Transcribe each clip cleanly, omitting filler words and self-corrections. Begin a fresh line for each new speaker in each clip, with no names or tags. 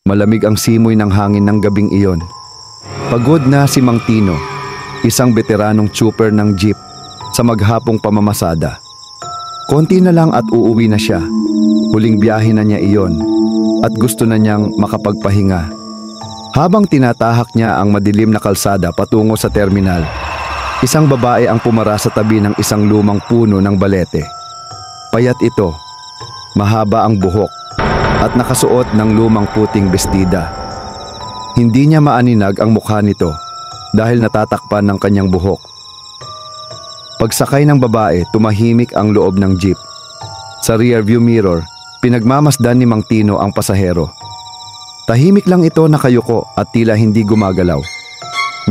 Malamig ang simoy ng hangin ng gabing iyon. Pagod na si Mang Tino, isang veteranong trooper ng jeep, sa maghapong pamamasada. Konti na lang at uuwi na siya. Huling biyahe na niya iyon at gusto na niyang makapagpahinga. Habang tinatahak niya ang madilim na kalsada patungo sa terminal, isang babae ang pumara sa tabi ng isang lumang puno ng balete. Payat ito, mahaba ang buhok at nakasuot ng lumang puting bestida. Hindi niya maaninag ang mukha nito dahil natatakpan ng kanyang buhok. Pagsakay ng babae, tumahimik ang loob ng jeep. Sa rearview mirror, pinagmamasdan ni Mang Tino ang pasahero. Tahimik lang ito nakayuko at tila hindi gumagalaw.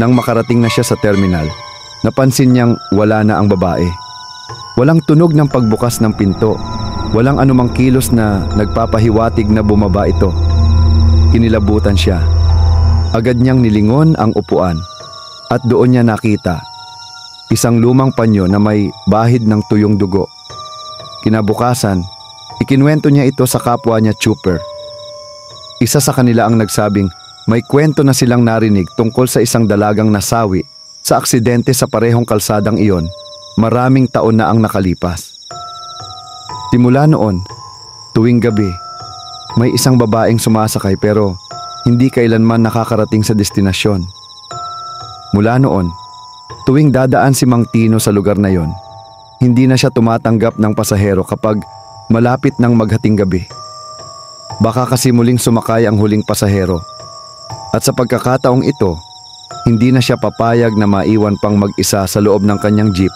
Nang makarating na siya sa terminal, napansin niyang wala na ang babae. Walang tunog ng pagbukas ng pinto. Walang anumang kilos na nagpapahiwatig na bumaba ito. Kinilabutan siya. Agad niyang nilingon ang upuan at doon niya nakita isang lumang panyo na may bahid ng tuyong dugo. Kinabukasan, ikinuwento niya ito sa kapwa niya trooper. Isa sa kanila ang nagsabing may kwento na silang narinig tungkol sa isang dalagang nasawi sa aksidente sa parehong kalsadang iyon. Maraming taon na ang nakalipas. Simula noon, tuwing gabi, may isang babaeng sumasakay pero hindi kailanman nakakarating sa destinasyon. Mula noon, tuwing dadaan si Mang Tino sa lugar na yon, hindi na siya tumatanggap ng pasahero kapag malapit ng maghating gabi. Baka kasi muling sumakay ang huling pasahero. At sa pagkakataong ito, hindi na siya papayag na maiwan pang mag-isa sa loob ng kanyang jeep